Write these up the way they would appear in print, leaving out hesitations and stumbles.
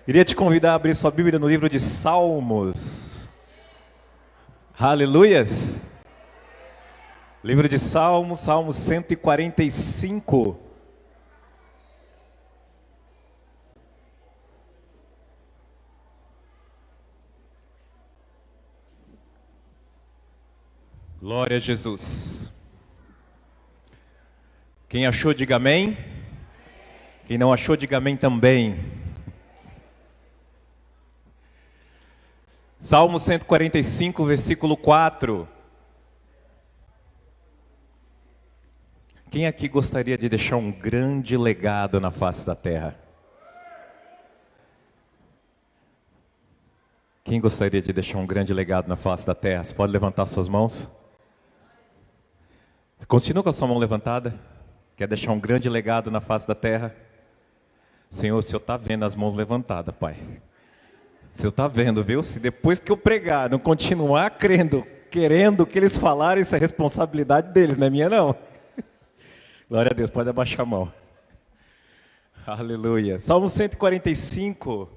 Queria te convidar a abrir sua Bíblia no livro de Salmos. Aleluias! Livro de Salmos, Salmo 145. Glória a Jesus. Quem achou, diga amém. Quem não achou, diga amém também. Salmo 145, versículo 4. Quem aqui gostaria de deixar um grande legado na face da terra? Quem gostaria de deixar um grande legado na face da terra? Você pode levantar suas mãos? Continua com a sua mão levantada. Quer deixar um grande legado na face da terra? Senhor, o Senhor está vendo as mãos levantadas, Pai. O Senhor está vendo, viu? Se depois que eu pregar, não continuar crendo, querendo o que eles falarem, isso é responsabilidade deles, não é minha não. Glória a Deus, pode abaixar a mão. Aleluia. Salmo 145.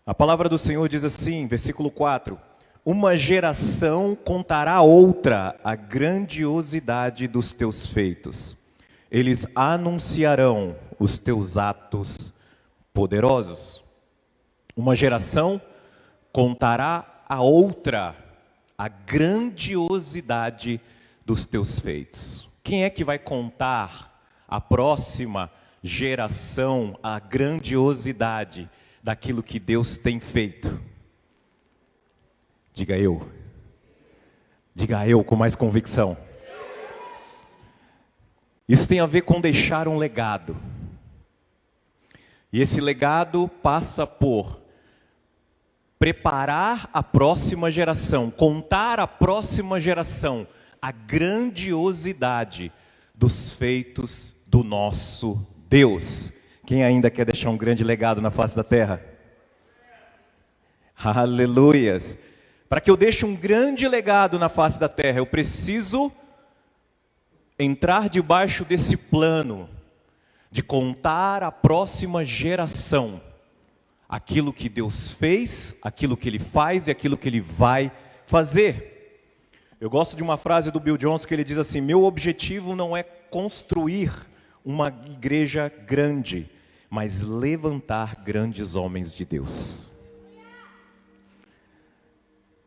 A palavra do Senhor diz assim, versículo 4. Uma geração contará a outra a grandiosidade dos teus feitos. Eles anunciarão os teus atos poderosos. Uma geração contará a outra a grandiosidade dos teus feitos. Quem é que vai contar a próxima geração a grandiosidade daquilo que Deus tem feito? Diga eu. Diga eu com mais convicção. Isso tem a ver com deixar um legado. E esse legado passa por preparar a próxima geração, contar a próxima geração a grandiosidade dos feitos do nosso Deus. Quem ainda quer deixar um grande legado na face da terra? Aleluias! Para que eu deixe um grande legado na face da terra, eu preciso entrar debaixo desse plano de contar à próxima geração aquilo que Deus fez, aquilo que Ele faz e aquilo que Ele vai fazer. Eu gosto de uma frase do Bill Johnson que ele diz assim: meu objetivo não é construir uma igreja grande, mas levantar grandes homens de Deus.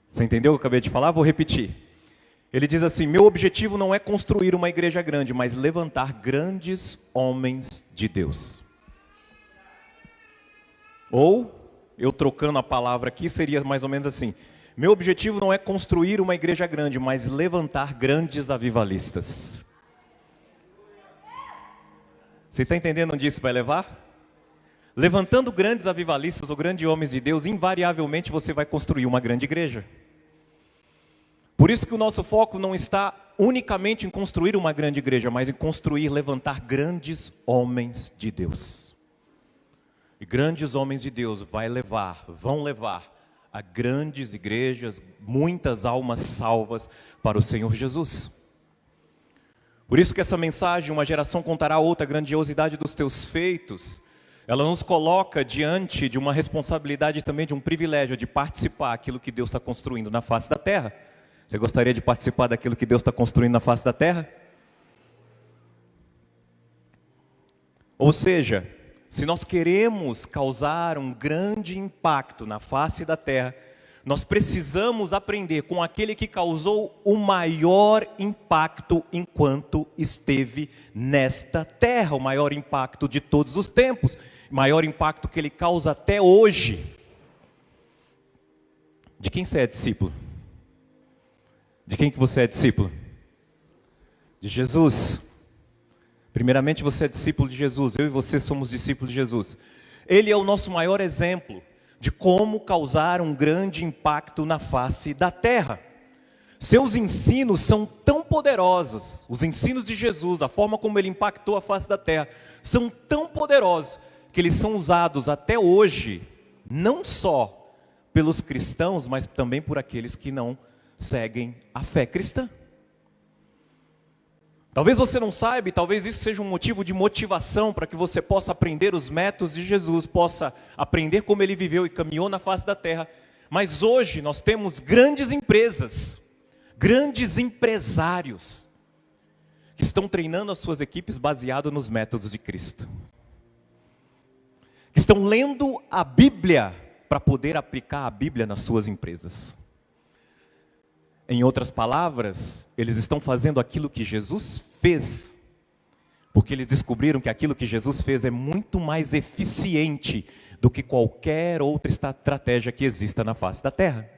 Você entendeu o que eu acabei de falar? Vou repetir. Ele diz assim: meu objetivo não é construir uma igreja grande, mas levantar grandes homens de Deus. Ou, eu trocando a palavra aqui, seria mais ou menos assim: meu objetivo não é construir uma igreja grande, mas levantar grandes avivalistas. Você está entendendo onde isso vai levar? Levantando grandes avivalistas ou grandes homens de Deus, invariavelmente você vai construir uma grande igreja. Por isso que o nosso foco não está unicamente em construir uma grande igreja, mas em construir, levantar grandes homens de Deus. E grandes homens de Deus vão levar a grandes igrejas, muitas almas salvas para o Senhor Jesus. Por isso que essa mensagem, uma geração contará a outra a grandiosidade dos teus feitos, ela nos coloca diante de uma responsabilidade e também de um privilégio de participar daquilo que Deus está construindo na face da terra. Você gostaria de participar daquilo que Deus está construindo na face da terra? Ou seja, se nós queremos causar um grande impacto na face da terra, nós precisamos aprender com aquele que causou o maior impacto enquanto esteve nesta terra, o maior impacto de todos os tempos, o maior impacto que ele causa até hoje. De quem você é discípulo? De quem que você é discípulo? De Jesus. Primeiramente você é discípulo de Jesus, eu e você somos discípulos de Jesus. Ele é o nosso maior exemplo de como causar um grande impacto na face da terra. Seus ensinos são tão poderosos, os ensinos de Jesus, a forma como ele impactou a face da terra, são tão poderosos que eles são usados até hoje, não só pelos cristãos, mas também por aqueles que não seguem a fé cristã. Talvez você não saiba, e talvez isso seja um motivo de motivação para que você possa aprender os métodos de Jesus, possa aprender como ele viveu e caminhou na face da terra. Mas hoje nós temos grandes empresas, grandes empresários, que estão treinando as suas equipes baseado nos métodos de Cristo. Que estão lendo a Bíblia para poder aplicar a Bíblia nas suas empresas. Em outras palavras, eles estão fazendo aquilo que Jesus fez, porque eles descobriram que aquilo que Jesus fez é muito mais eficiente do que qualquer outra estratégia que exista na face da terra.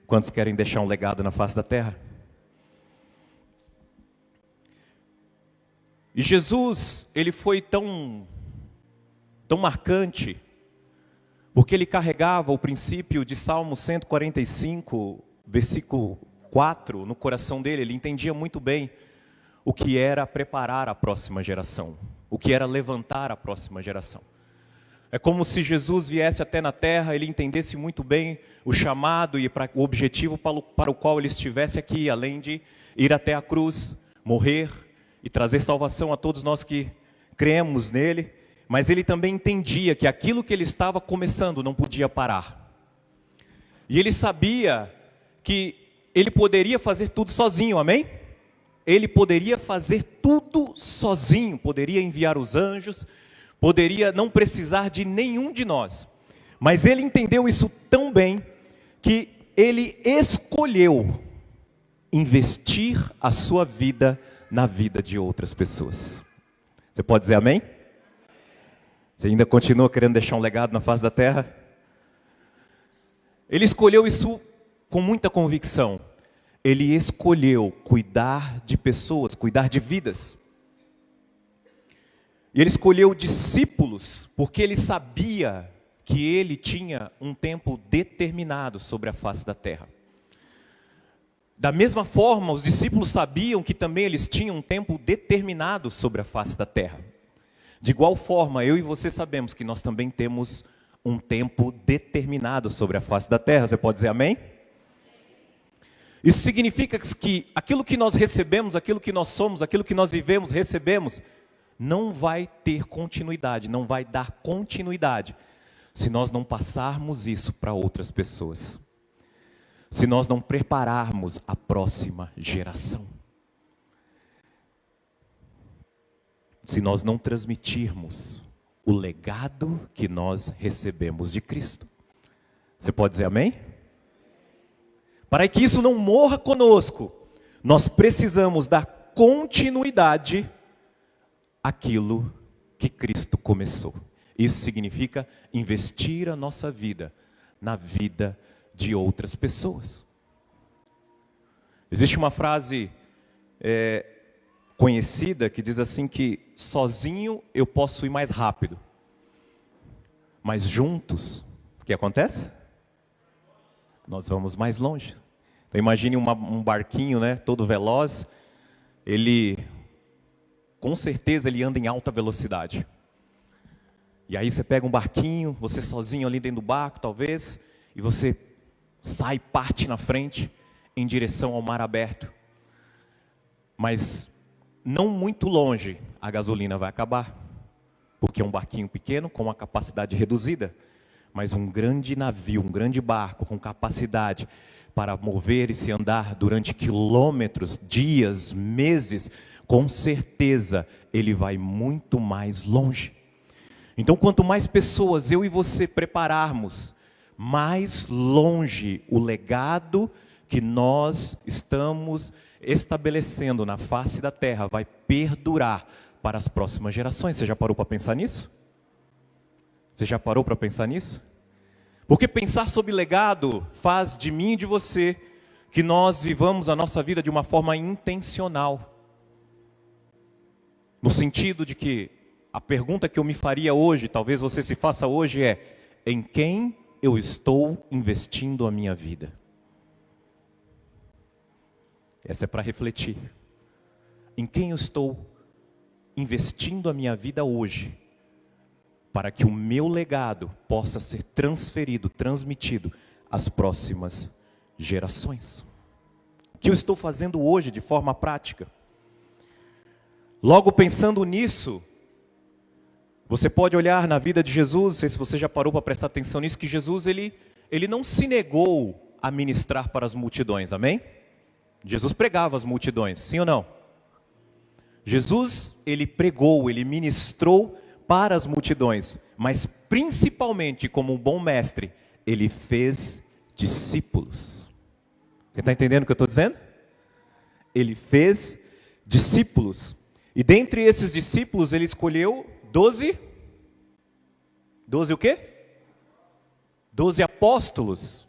Quantos querem deixar um legado na face da terra? E Jesus, ele foi tão marcante, porque ele carregava o princípio de Salmo 145, versículo 4, no coração dele. Ele entendia muito bem o que era preparar a próxima geração, o que era levantar a próxima geração. É como se Jesus viesse até na terra, ele entendesse muito bem o chamado e o objetivo para o qual ele estivesse aqui, além de ir até a cruz, morrer e trazer salvação a todos nós que cremos nele. Mas ele também entendia que aquilo que ele estava começando não podia parar. E ele sabia que ele poderia fazer tudo sozinho, amém? Ele poderia fazer tudo sozinho, poderia enviar os anjos, poderia não precisar de nenhum de nós. Mas ele entendeu isso tão bem, que ele escolheu investir a sua vida na vida de outras pessoas. Você pode dizer amém? Você ainda continua querendo deixar um legado na face da terra? Ele escolheu isso com muita convicção. Ele escolheu cuidar de pessoas, cuidar de vidas. E ele escolheu discípulos, porque ele sabia que ele tinha um tempo determinado sobre a face da terra. Da mesma forma, os discípulos sabiam que também eles tinham um tempo determinado sobre a face da terra. De igual forma, eu e você sabemos que nós também temos um tempo determinado sobre a face da terra. Você pode dizer amém? Isso significa que aquilo que nós recebemos, aquilo que nós somos, aquilo que nós vivemos, recebemos, não vai ter continuidade, não vai dar continuidade, se nós não passarmos isso para outras pessoas. Se nós não prepararmos a próxima geração. Se nós não transmitirmos o legado que nós recebemos de Cristo. Você pode dizer amém? Para que isso não morra conosco, nós precisamos dar continuidade àquilo que Cristo começou. Isso significa investir a nossa vida na vida de outras pessoas. Existe uma frase conhecida que diz assim que sozinho eu posso ir mais rápido, mas juntos, o que acontece? Nós vamos mais longe. Então imagine um barquinho, né, todo veloz, ele com certeza ele anda em alta velocidade. E aí você pega um barquinho, você sozinho ali dentro do barco talvez, e você sai, parte na frente em direção ao mar aberto. Mas não muito longe a gasolina vai acabar, porque é um barquinho pequeno com uma capacidade reduzida. Mas um grande navio, um grande barco com capacidade para mover e se andar durante quilômetros, dias, meses, com certeza ele vai muito mais longe. Então quanto mais pessoas eu e você prepararmos, mais longe o legado que nós estamos estabelecendo na face da terra vai perdurar para as próximas gerações. Você já parou para pensar nisso? Você já parou para pensar nisso? Porque pensar sobre legado faz de mim e de você que nós vivamos a nossa vida de uma forma intencional. No sentido de que a pergunta que eu me faria hoje, talvez você se faça hoje é: em quem eu estou investindo a minha vida? Essa é para refletir. Em quem eu estou investindo a minha vida hoje, para que o meu legado possa ser transferido, transmitido às próximas gerações? O que eu estou fazendo hoje de forma prática? Logo, pensando nisso, você pode olhar na vida de Jesus, não sei se você já parou para prestar atenção nisso, que Jesus ele não se negou a ministrar para as multidões, amém? Jesus pregava às multidões, sim ou não? Jesus, ele pregou, ele ministrou para as multidões, mas principalmente como um bom mestre, ele fez discípulos. Você está entendendo o que eu estou dizendo? Ele fez discípulos. E dentre esses discípulos, ele escolheu 12 o quê? 12 apóstolos.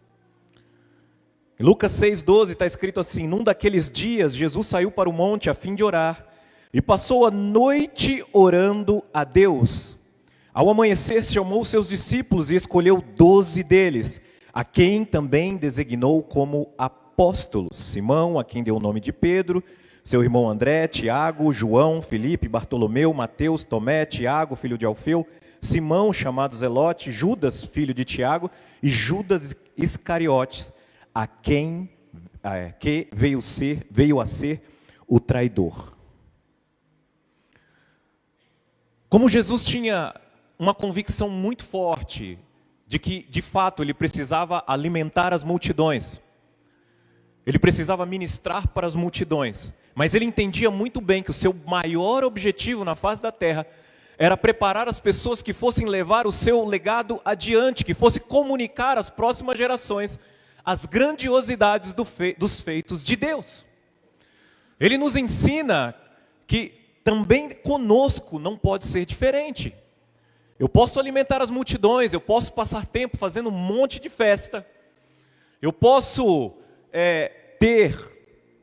Em Lucas 6,12 está escrito assim: num daqueles dias, Jesus saiu para o monte a fim de orar, e passou a noite orando a Deus. Ao amanhecer, chamou seus discípulos e escolheu 12 deles, a quem também designou como apóstolos: Simão, a quem deu o nome de Pedro, seu irmão André, Tiago, João, Filipe, Bartolomeu, Mateus, Tomé, Tiago, filho de Alfeu, Simão, chamado Zelote, Judas, filho de Tiago, e Judas Iscariotes, a quem que veio a ser o traidor. Como Jesus tinha uma convicção muito forte de que, de fato, ele precisava alimentar as multidões, ele precisava ministrar para as multidões, mas ele entendia muito bem que o seu maior objetivo na face da terra era preparar as pessoas que fossem levar o seu legado adiante, que fosse comunicar às próximas gerações as grandiosidades dos feitos de Deus. Ele nos ensina que também conosco não pode ser diferente. Eu posso alimentar as multidões, eu posso passar tempo fazendo um monte de festa, eu posso ter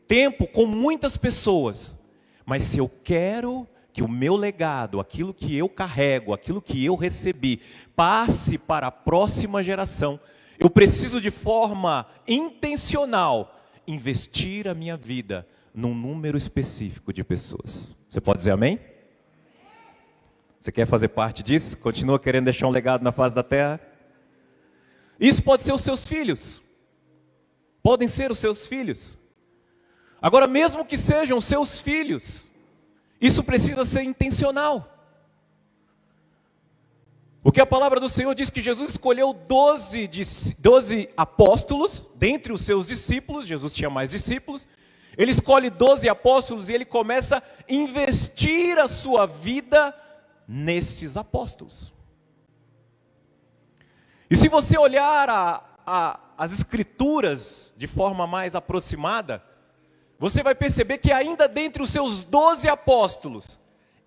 tempo com muitas pessoas, mas se eu quero que o meu legado, aquilo que eu carrego, aquilo que eu recebi, passe para a próxima geração, eu preciso de forma intencional investir a minha vida num número específico de pessoas. Você pode dizer amém? Você quer fazer parte disso? Continua querendo deixar um legado na face da terra? Isso pode ser os seus filhos. Podem ser os seus filhos. Agora, mesmo que sejam seus filhos, isso precisa ser intencional. Porque a palavra do Senhor diz que Jesus escolheu 12 apóstolos, dentre os seus discípulos. Jesus tinha mais discípulos. Ele escolhe 12 apóstolos e ele começa a investir a sua vida nesses apóstolos. E se você olhar as escrituras de forma mais aproximada, você vai perceber que ainda dentre os seus 12 apóstolos,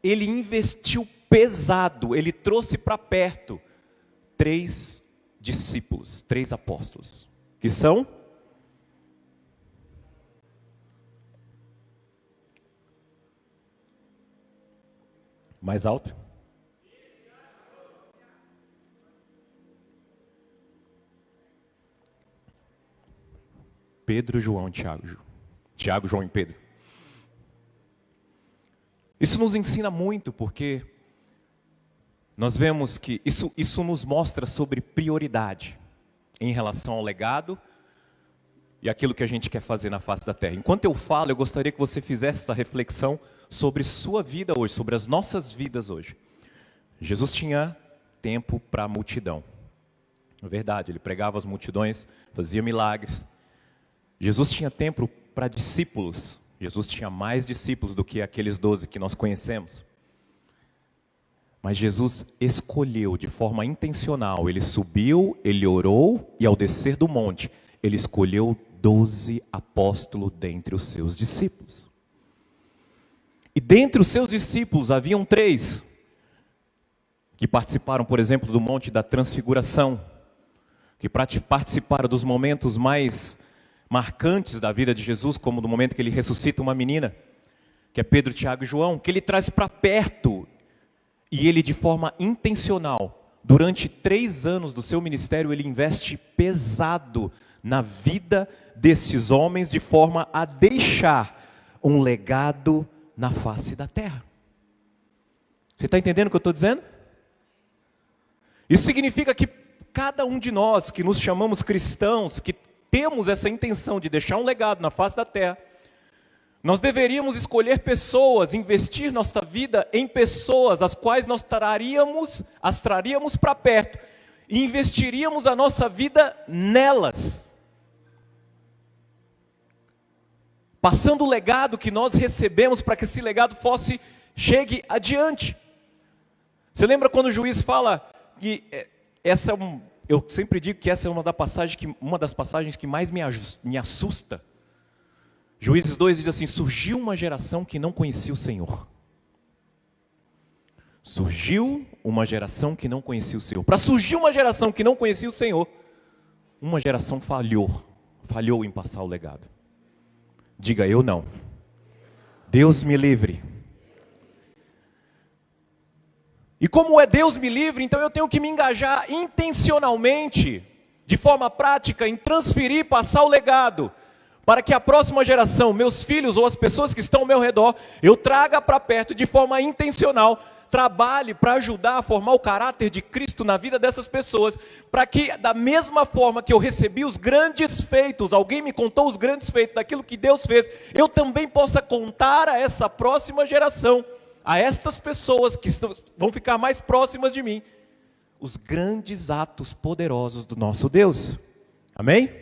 ele investiu pesado, ele trouxe para perto 3 discípulos, 3 apóstolos, que são mais alto. Pedro, João e Tiago. Tiago, João e Pedro. Isso nos ensina muito, porque nós vemos que isso nos mostra sobre prioridade em relação ao legado e aquilo que a gente quer fazer na face da terra. Enquanto eu falo, eu gostaria que você fizesse essa reflexão sobre sua vida hoje, sobre as nossas vidas hoje. Jesus tinha tempo para a multidão. É verdade, ele pregava as multidões, fazia milagres. Jesus tinha tempo para discípulos. Jesus tinha mais discípulos do que aqueles 12 que nós conhecemos. Mas Jesus escolheu de forma intencional. Ele subiu, ele orou e ao descer do monte, ele escolheu 12 apóstolos dentre os seus discípulos. E dentre os seus discípulos haviam 3 que participaram, por exemplo, do Monte da Transfiguração, que participaram dos momentos mais marcantes da vida de Jesus, como no momento que ele ressuscita uma menina, que é Pedro, Tiago e João, que ele traz para perto, e ele de forma intencional, durante 3 anos do seu ministério, ele investe pesado na vida desses homens, de forma a deixar um legado na face da terra. Você está entendendo o que eu estou dizendo? Isso significa que cada um de nós que nos chamamos cristãos, que temos essa intenção de deixar um legado na face da terra, Nós deveríamos escolher pessoas, investir nossa vida em pessoas, as quais nós as traríamos para perto, e investiríamos a nossa vida nelas. Passando o legado que nós recebemos para que esse legado chegue adiante. Você lembra quando o juiz fala que eu sempre digo que essa é uma das passagens que mais me assusta. Juízes 2 diz assim: surgiu uma geração que não conhecia o Senhor. Surgiu uma geração que não conhecia o Senhor. Para surgir uma geração que não conhecia o Senhor, uma geração falhou em passar o legado. Diga: eu não. Deus me livre. E como é Deus me livre, então eu tenho que me engajar intencionalmente, de forma prática, em transferir, passar o legado, para que a próxima geração, meus filhos ou as pessoas que estão ao meu redor, eu traga para perto de forma intencional, trabalhe para ajudar a formar o caráter de Cristo na vida dessas pessoas, para que da mesma forma que eu recebi os grandes feitos, alguém me contou os grandes feitos daquilo que Deus fez, eu também possa contar a essa próxima geração, a estas pessoas que vão ficar mais próximas de mim, os grandes atos poderosos do nosso Deus. Amém?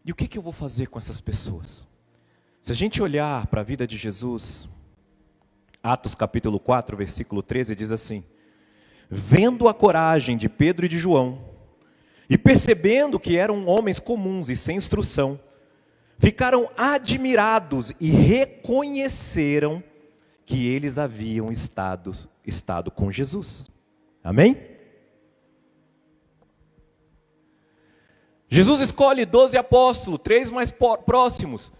E o que eu vou fazer com essas pessoas? Se a gente olhar para a vida de Jesus, Atos capítulo 4, versículo 13, diz assim: vendo a coragem de Pedro e de João, e percebendo que eram homens comuns e sem instrução, ficaram admirados e reconheceram que eles haviam estado com Jesus. Amém? Jesus escolhe 12 apóstolos, 3 mais próximos,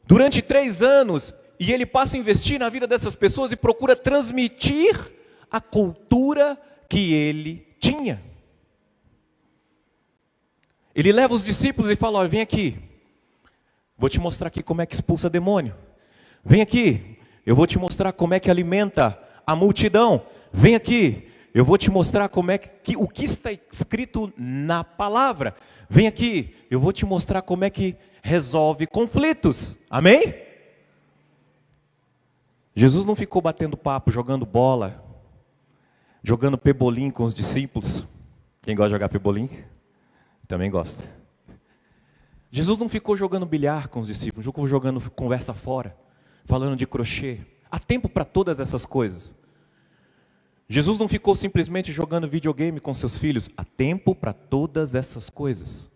durante 3 anos, e ele passa a investir na vida dessas pessoas e procura transmitir a cultura que ele tinha. Ele leva os discípulos e fala: olha, vem aqui, vou te mostrar aqui como é que expulsa demônio. Vem aqui, eu vou te mostrar como é que alimenta a multidão. Vem aqui, eu vou te mostrar o que está escrito na palavra. Vem aqui, eu vou te mostrar como é que resolve conflitos. Amém? Jesus não ficou batendo papo, jogando bola, jogando pebolim com os discípulos. Quem gosta de jogar pebolim? Também gosta. Jesus não ficou jogando bilhar com os discípulos, não ficou jogando conversa fora, falando de crochê. Há tempo para todas essas coisas. Jesus não ficou simplesmente jogando videogame com seus filhos. Há tempo para todas essas coisas.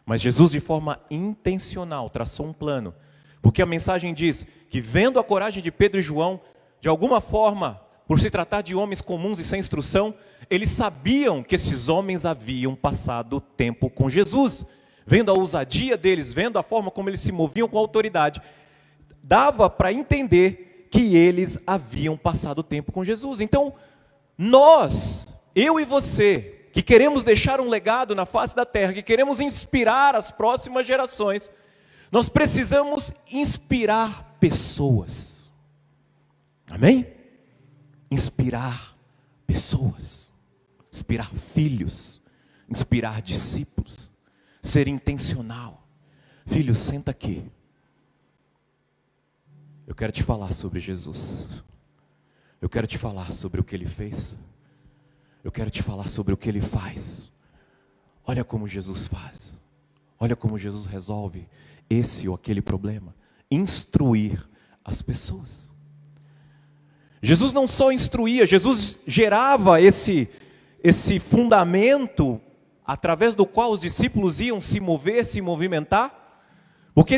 Mas Jesus, de forma intencional, traçou um plano. Porque a mensagem diz que, vendo a coragem de Pedro e João, de alguma forma, por se tratar de homens comuns e sem instrução, eles sabiam que esses homens haviam passado tempo com Jesus. Vendo a ousadia deles, vendo a forma como eles se moviam com autoridade, dava para entender que eles haviam passado tempo com Jesus. Então, eu e você, que queremos deixar um legado na face da terra, que queremos inspirar as próximas gerações, nós precisamos inspirar pessoas. Amém? Inspirar pessoas, inspirar filhos, inspirar discípulos, ser intencional. Filho, senta aqui. Eu quero te falar sobre Jesus. Eu quero te falar sobre o que Ele fez. Eu quero te falar sobre o que Ele faz. Olha como Jesus faz. Olha como Jesus resolve esse ou aquele problema. Instruir as pessoas. Jesus não só instruía, Jesus gerava esse fundamento através do qual os discípulos iam se mover, se movimentar. Porque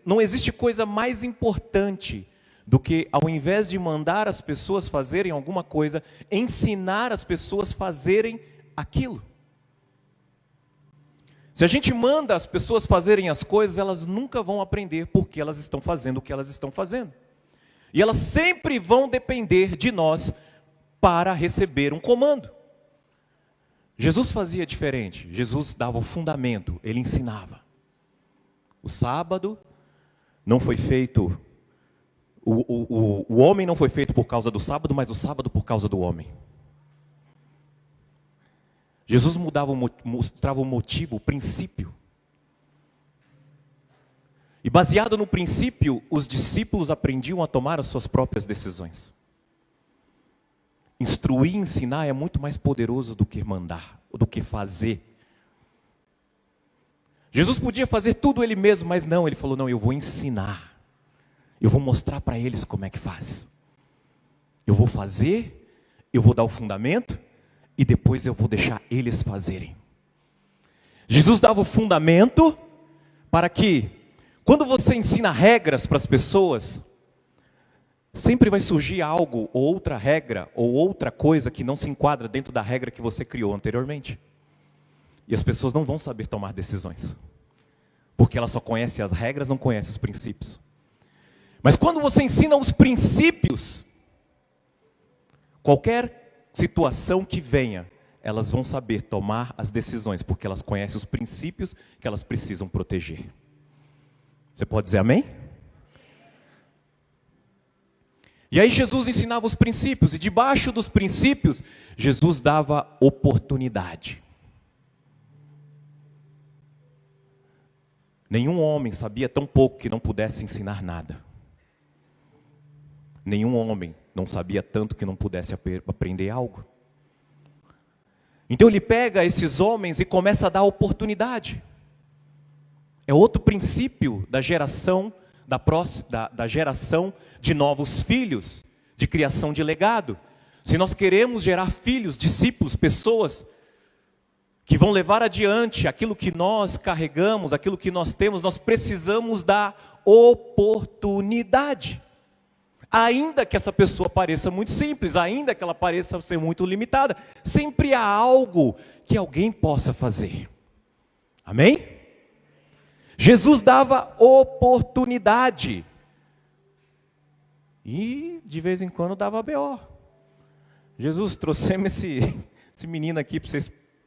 não existe coisa mais importante do que, ao invés de mandar as pessoas fazerem alguma coisa, ensinar as pessoas a fazerem aquilo. Se a gente manda as pessoas fazerem as coisas, elas nunca vão aprender porque elas estão fazendo o que elas estão fazendo. E elas sempre vão depender de nós para receber um comando. Jesus fazia diferente. Jesus dava o fundamento, Ele ensinava. O sábado não foi feito... O homem não foi feito por causa do sábado, mas o sábado por causa do homem. Jesus mostrava o motivo, o princípio. E baseado no princípio, os discípulos aprendiam a tomar as suas próprias decisões. Instruir e ensinar é muito mais poderoso do que mandar, do que fazer. Jesus podia fazer tudo ele mesmo, mas não, ele falou, não, eu vou ensinar. Eu vou mostrar para eles como é que faz. Eu vou fazer, eu vou dar o fundamento, e depois eu vou deixar eles fazerem. Jesus dava o fundamento para que, quando você ensina regras para as pessoas, sempre vai surgir algo, ou outra regra, ou outra coisa que não se enquadra dentro da regra que você criou anteriormente. E as pessoas não vão saber tomar decisões. Porque elas só conhecem as regras, não conhecem os princípios. Mas quando você ensina os princípios, qualquer situação que venha, elas vão saber tomar as decisões, porque elas conhecem os princípios que elas precisam proteger. Você pode dizer amém? E aí Jesus ensinava os princípios, e debaixo dos princípios, Jesus dava oportunidade. Nenhum homem sabia tão pouco que não pudesse ensinar nada. Nenhum homem não sabia tanto que não pudesse aprender algo. Então ele pega esses homens e começa a dar oportunidade. É outro princípio da geração, da geração de novos filhos, de criação de legado. Se nós queremos gerar filhos, discípulos, pessoas que vão levar adiante aquilo que nós carregamos, aquilo que nós temos, nós precisamos dar oportunidade. Ainda que essa pessoa pareça muito simples, ainda que ela pareça ser muito limitada, sempre há algo que alguém possa fazer. Amém? Jesus dava oportunidade. E de vez em quando dava BO. Jesus, trouxemos esse menino aqui para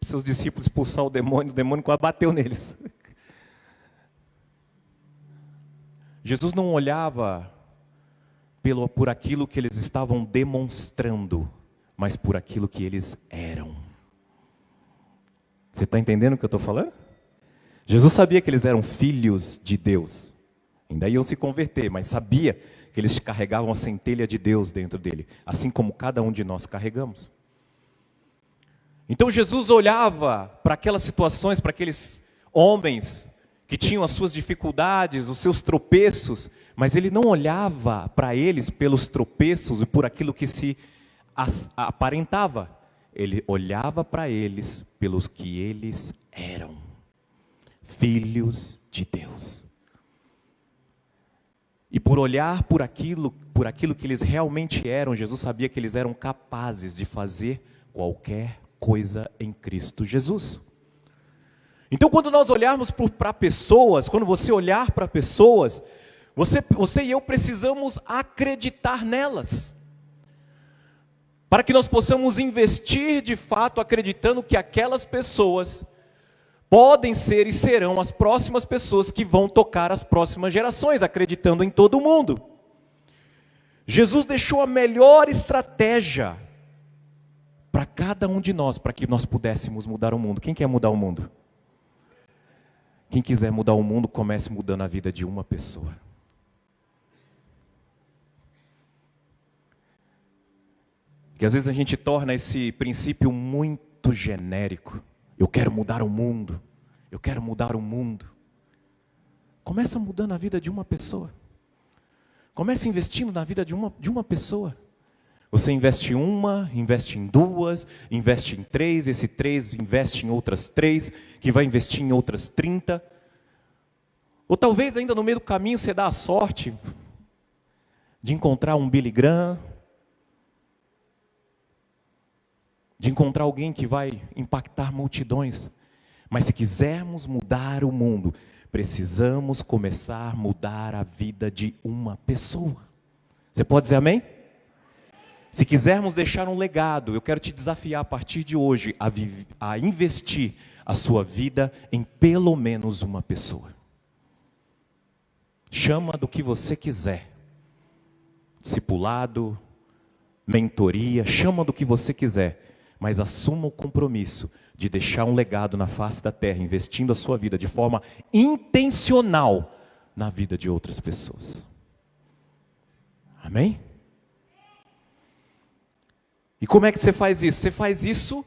seus discípulos expulsar o demônio quase bateu neles. Jesus não olhava por aquilo que eles estavam demonstrando, mas por aquilo que eles eram. Você está entendendo o que eu estou falando? Jesus sabia que eles eram filhos de Deus. Ainda iam se converter, mas sabia que eles carregavam a centelha de Deus dentro dele, assim como cada um de nós carregamos. Então Jesus olhava para aquelas situações, para aqueles homens que tinham as suas dificuldades, os seus tropeços, mas ele não olhava para eles pelos tropeços e por aquilo que se aparentava. Ele olhava para eles pelos que eles eram, filhos de Deus. E por olhar por aquilo que eles realmente eram, Jesus sabia que eles eram capazes de fazer qualquer coisa em Cristo Jesus. Então, quando nós olharmos para pessoas, quando você olhar para pessoas, você e eu precisamos acreditar nelas, para que nós possamos investir de fato acreditando que aquelas pessoas podem ser e serão as próximas pessoas que vão tocar as próximas gerações, acreditando em todo mundo. Jesus deixou a melhor estratégia para cada um de nós, para que nós pudéssemos mudar o mundo. Quem quer mudar o mundo? Quem quiser mudar o mundo, comece mudando a vida de uma pessoa. Porque às vezes a gente torna esse princípio muito genérico. Eu quero mudar o mundo. Eu quero mudar o mundo. Começa mudando a vida de uma pessoa. Comece investindo na vida de uma pessoa. Você investe investe em duas, investe em três, esse três investe em outras três, que vai investir em outras 30. Ou talvez ainda no meio do caminho você dá a sorte de encontrar um Billy Graham, de encontrar alguém que vai impactar multidões. Mas se quisermos mudar o mundo, precisamos começar a mudar a vida de uma pessoa. Você pode dizer amém? Se quisermos deixar um legado, eu quero te desafiar a partir de hoje a investir a sua vida em pelo menos uma pessoa. Chama do que você quiser. Discipulado, mentoria, chama do que você quiser. Mas assuma o compromisso de deixar um legado na face da terra, investindo a sua vida de forma intencional na vida de outras pessoas. Amém? E como é que você faz isso? Você faz isso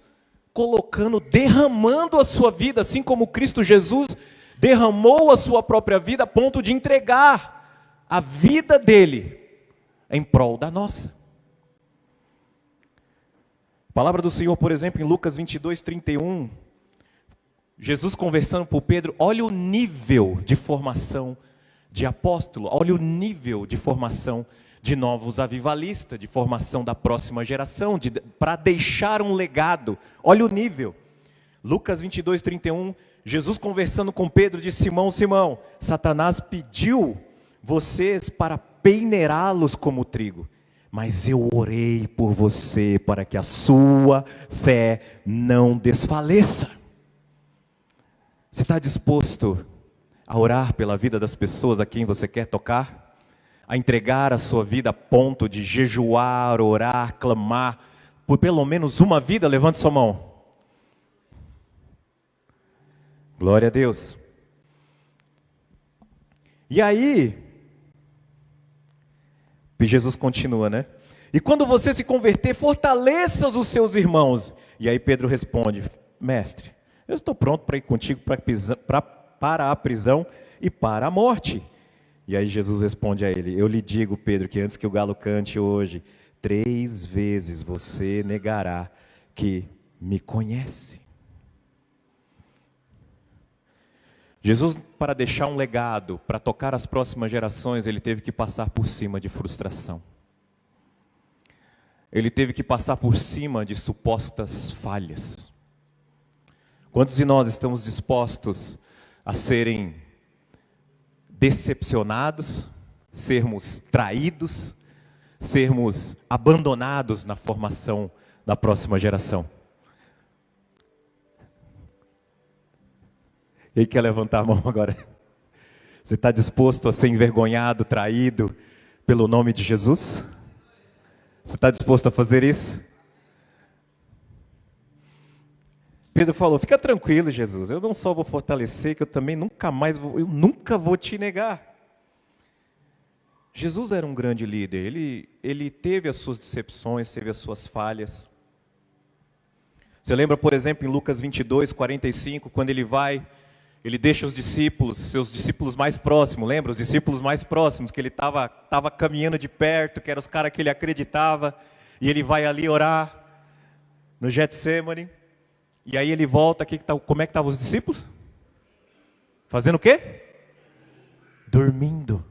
colocando, derramando a sua vida, assim como Cristo Jesus derramou a sua própria vida a ponto de entregar a vida dele em prol da nossa. A palavra do Senhor, por exemplo, em Lucas 22, 31, Jesus conversando com Pedro, olha o nível de formação de apóstolo, olha o nível de formação de novos avivalistas, de formação da próxima geração, para deixar um legado. Olha o nível. Lucas 22, 31, Jesus conversando com Pedro disse: Simão, Simão, Satanás pediu vocês para peneirá-los como trigo, mas eu orei por você para que a sua fé não desfaleça. Você está disposto a orar pela vida das pessoas a quem você quer tocar? A entregar a sua vida a ponto de jejuar, orar, clamar por pelo menos uma vida? Levante sua mão. Glória a Deus. E aí, Jesus continua, né? E quando você se converter, fortaleça os seus irmãos. E aí Pedro responde: mestre, eu estou pronto para ir contigo para a prisão e para a morte. E aí Jesus responde a ele: eu lhe digo, Pedro, que antes que o galo cante hoje, 3 vezes você negará que me conhece. Jesus, para deixar um legado, para tocar as próximas gerações, ele teve que passar por cima de frustração. Ele teve que passar por cima de supostas falhas. Quantos de nós estamos dispostos a serem decepcionados, sermos traídos, sermos abandonados na formação da próxima geração? Quem quer levantar a mão agora? Você está disposto a ser envergonhado, traído pelo nome de Jesus? Você está disposto a fazer isso? Pedro falou: fica tranquilo, Jesus, eu não só vou fortalecer, que eu também eu nunca vou te negar. Jesus era um grande líder, ele teve as suas decepções, teve as suas falhas. Você lembra, por exemplo, em Lucas 22, 45, quando ele deixa os discípulos, seus discípulos mais próximos, lembra? Os discípulos mais próximos, que ele estava caminhando de perto, que eram os caras que ele acreditava, e ele vai ali orar, no Getsêmani, e aí ele volta, como é que estavam os discípulos? Fazendo o quê? Dormindo.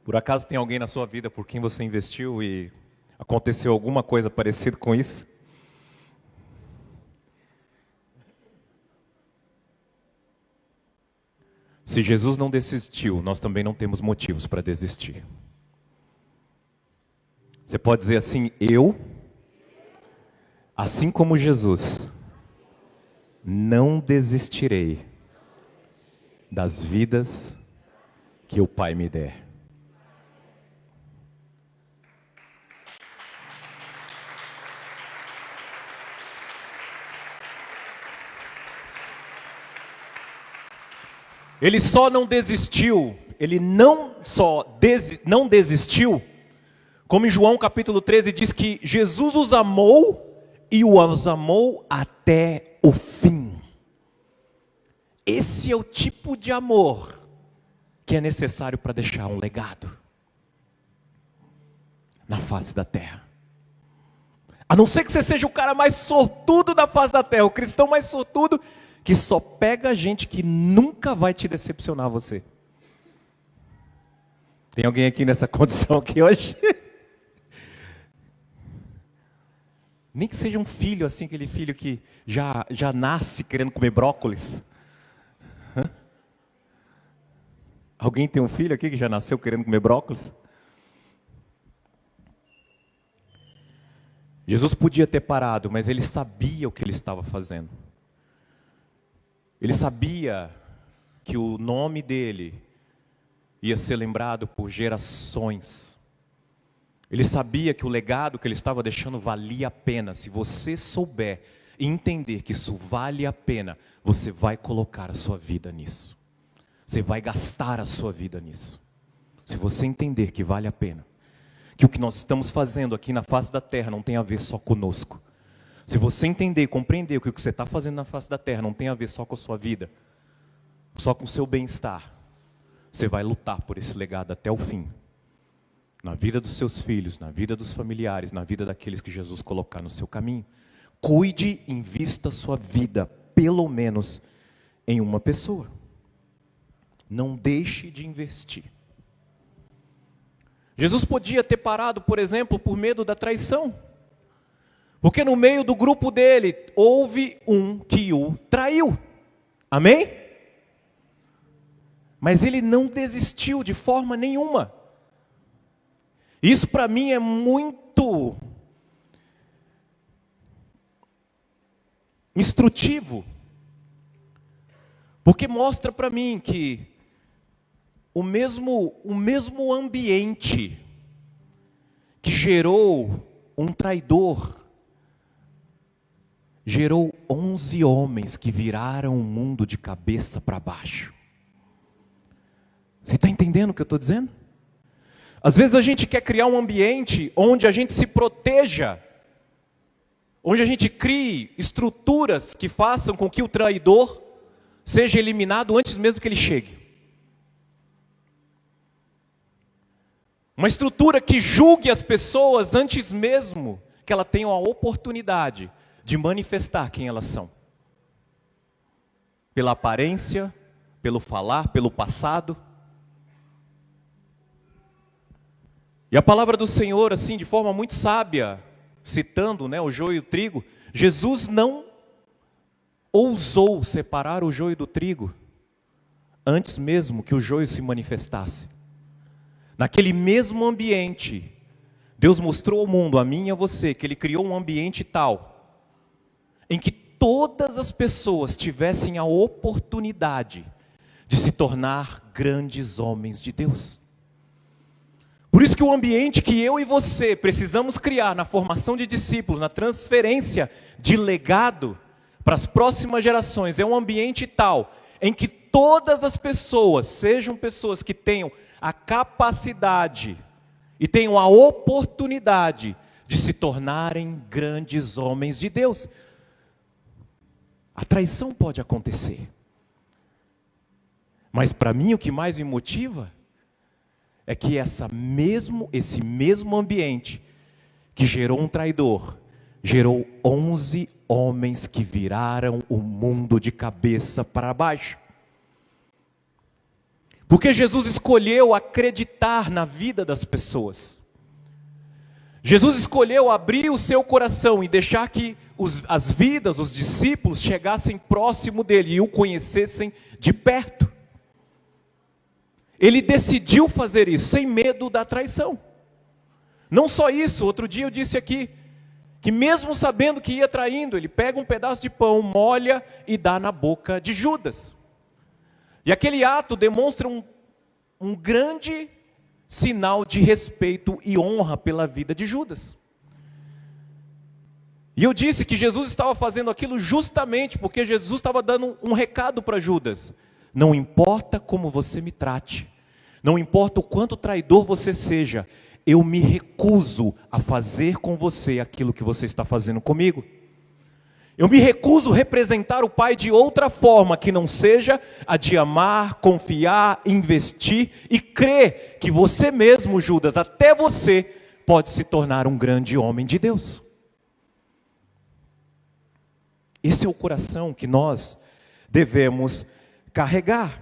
Por acaso tem alguém na sua vida por quem você investiu e aconteceu alguma coisa parecida com isso? Se Jesus não desistiu, nós também não temos motivos para desistir. Você pode dizer assim: eu, assim como Jesus, não desistirei das vidas que o Pai me der. Ele só não desistiu, ele não só não desistiu, como em João capítulo 13 diz que Jesus os amou e os amou até o fim. Esse é o tipo de amor que é necessário para deixar um legado na face da terra. A não ser que você seja o cara mais sortudo da face da terra, o cristão mais sortudo, que só pega gente que nunca vai te decepcionar você. Tem alguém aqui nessa condição aqui hoje? Nem que seja um filho assim, aquele filho que já nasce querendo comer brócolis. Hã? Alguém tem um filho aqui que já nasceu querendo comer brócolis? Jesus podia ter parado, mas ele sabia o que ele estava fazendo. Ele sabia que o nome dele ia ser lembrado por gerações. Ele sabia que o legado que ele estava deixando valia a pena. Se você souber e entender que isso vale a pena, você vai colocar a sua vida nisso. Você vai gastar a sua vida nisso. Se você entender que vale a pena, que o que nós estamos fazendo aqui na face da terra não tem a ver só conosco. Se você entender e compreender que o que você está fazendo na face da terra não tem a ver só com a sua vida, só com o seu bem-estar, você vai lutar por esse legado até o fim. Na vida dos seus filhos, na vida dos familiares, na vida daqueles que Jesus colocar no seu caminho. Cuide, invista sua vida, pelo menos, em uma pessoa. Não deixe de investir. Jesus podia ter parado, por exemplo, por medo da traição. Porque no meio do grupo dele, houve um que o traiu. Amém? Mas ele não desistiu de forma nenhuma. Isso para mim é muito instrutivo. Porque mostra para mim que o mesmo ambiente que gerou um traidor, gerou 11 homens que viraram o mundo de cabeça para baixo. Você está entendendo o que eu estou dizendo? Às vezes a gente quer criar um ambiente onde a gente se proteja, onde a gente crie estruturas que façam com que o traidor seja eliminado antes mesmo que ele chegue. Uma estrutura que julgue as pessoas antes mesmo que elas tenham a oportunidade de manifestar quem elas são. Pela aparência, pelo falar, pelo passado. E a palavra do Senhor, assim, de forma muito sábia, citando, o joio e o trigo, Jesus não ousou separar o joio do trigo, antes mesmo que o joio se manifestasse. Naquele mesmo ambiente, Deus mostrou ao mundo, a mim e a você, que Ele criou um ambiente tal, em que todas as pessoas tivessem a oportunidade de se tornar grandes homens de Deus. Por isso que o ambiente que eu e você precisamos criar na formação de discípulos, na transferência de legado para as próximas gerações, é um ambiente tal em que todas as pessoas, sejam pessoas que tenham a capacidade e tenham a oportunidade de se tornarem grandes homens de Deus. A traição pode acontecer, mas para mim o que mais me motiva é que esse mesmo ambiente que gerou um traidor, gerou 11 homens que viraram o mundo de cabeça para baixo. Porque Jesus escolheu acreditar na vida das pessoas. Jesus escolheu abrir o seu coração e deixar que as vidas, os discípulos chegassem próximo dele e o conhecessem de perto. Ele decidiu fazer isso sem medo da traição. Não só isso, outro dia eu disse aqui, que mesmo sabendo que ia traindo, ele pega um pedaço de pão, molha e dá na boca de Judas. E aquele ato demonstra um grande sinal de respeito e honra pela vida de Judas. E eu disse que Jesus estava fazendo aquilo justamente porque Jesus estava dando um recado para Judas. Não importa como você me trate, não importa o quanto traidor você seja, eu me recuso a fazer com você aquilo que você está fazendo comigo. Eu me recuso a representar o Pai de outra forma que não seja a de amar, confiar, investir e crer que você mesmo, Judas, até você, pode se tornar um grande homem de Deus. Esse é o coração que nós devemos carregar.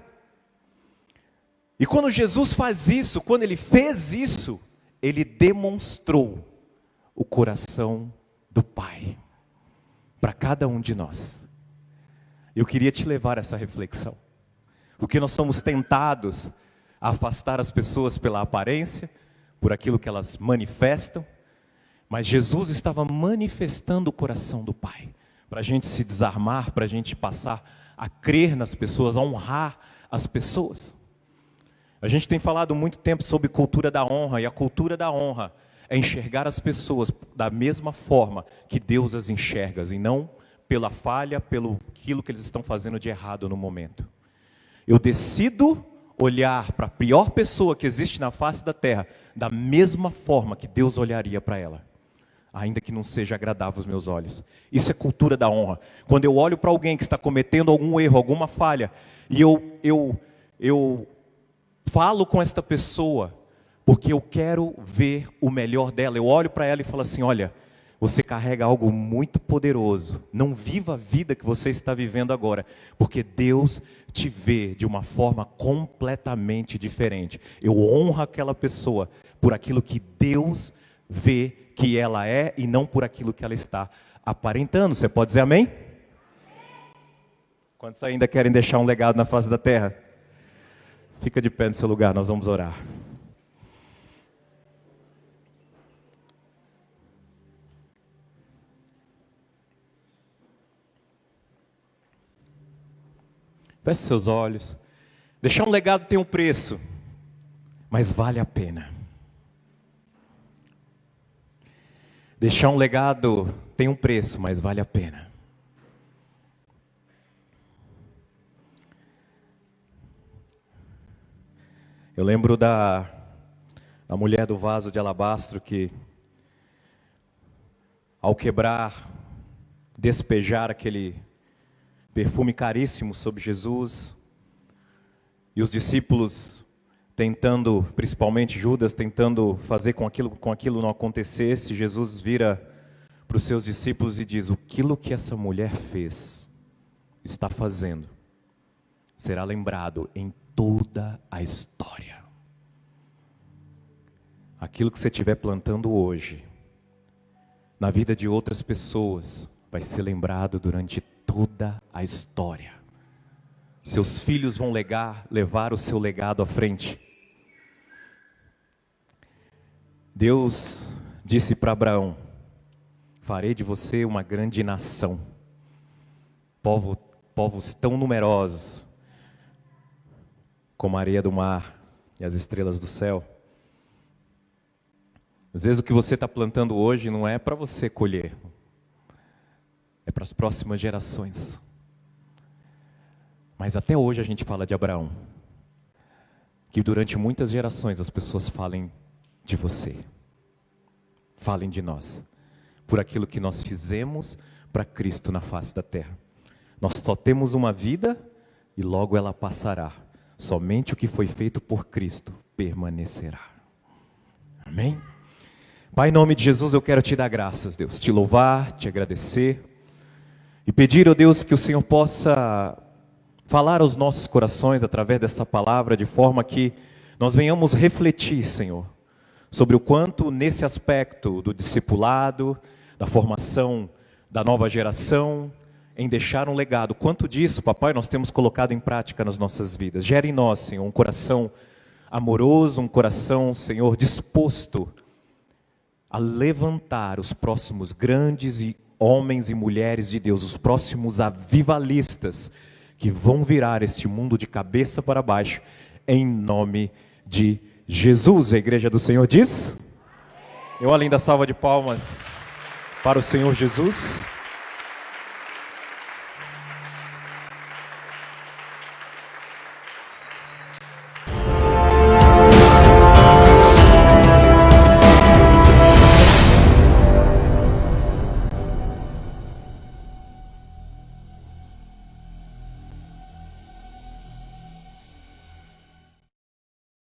E quando Jesus faz isso, quando Ele fez isso, Ele demonstrou o coração do Pai para cada um de nós. Eu queria te levar a essa reflexão. Porque nós somos tentados a afastar as pessoas pela aparência, por aquilo que elas manifestam, mas Jesus estava manifestando o coração do Pai, para a gente se desarmar, para a gente passar a crer nas pessoas, a honrar as pessoas. A gente tem falado muito tempo sobre cultura da honra, e a cultura da honra é enxergar as pessoas da mesma forma que Deus as enxerga, e não pela falha, pelo aquilo que eles estão fazendo de errado no momento. Eu decido olhar para a pior pessoa que existe na face da terra da mesma forma que Deus olharia para ela, ainda que não seja agradável aos meus olhos. Isso é cultura da honra. Quando eu olho para alguém que está cometendo algum erro, alguma falha, e eu falo com esta pessoa, porque eu quero ver o melhor dela. Eu olho para ela e falo assim: olha, você carrega algo muito poderoso. Não viva a vida que você está vivendo agora, porque Deus te vê de uma forma completamente diferente. Eu honro aquela pessoa por aquilo que Deus vê que ela é e não por aquilo que ela está aparentando. Você pode dizer amém? Quantos ainda querem deixar um legado na face da terra? Fica de pé no seu lugar, nós vamos orar. Feche seus olhos. Deixar um legado tem um preço, mas vale a pena. Deixar um legado tem um preço, mas vale a pena. Eu lembro da mulher do vaso de alabastro que, ao quebrar, despejar aquele perfume caríssimo sobre Jesus, e os discípulos tentando, principalmente Judas, tentando fazer com aquilo não acontecesse, Jesus vira para os seus discípulos e diz: aquilo que essa mulher fez, está fazendo, será lembrado em toda a história. Aquilo que você estiver plantando hoje, na vida de outras pessoas, vai ser lembrado durante toda a história. Seus filhos vão levar o seu legado à frente. Deus disse para Abraão: farei de você uma grande nação, povos tão numerosos como a areia do mar e as estrelas do céu. Às vezes o que você está plantando hoje não é para você colher, é para as próximas gerações. Mas até hoje a gente fala de Abraão, que durante muitas gerações as pessoas falem de você, falem de nós, por aquilo que nós fizemos para Cristo na face da terra. Nós só temos uma vida e logo ela passará. Somente o que foi feito por Cristo permanecerá. Amém? Pai, em nome de Jesus, eu quero te dar graças, Deus, te louvar, te agradecer e pedir, ó Deus, que o Senhor possa falar aos nossos corações através dessa palavra, de forma que nós venhamos refletir, Senhor, sobre o quanto nesse aspecto do discipulado, da formação da nova geração, em deixar um legado, quanto disso, papai, nós temos colocado em prática nas nossas vidas. Gera em nós, Senhor, um coração amoroso, um coração, Senhor, disposto a levantar os próximos grandes homens e mulheres de Deus, os próximos avivalistas, que vão virar este mundo de cabeça para baixo, em nome de Jesus. A igreja do Senhor diz? Eu, além da salva de palmas para o Senhor Jesus.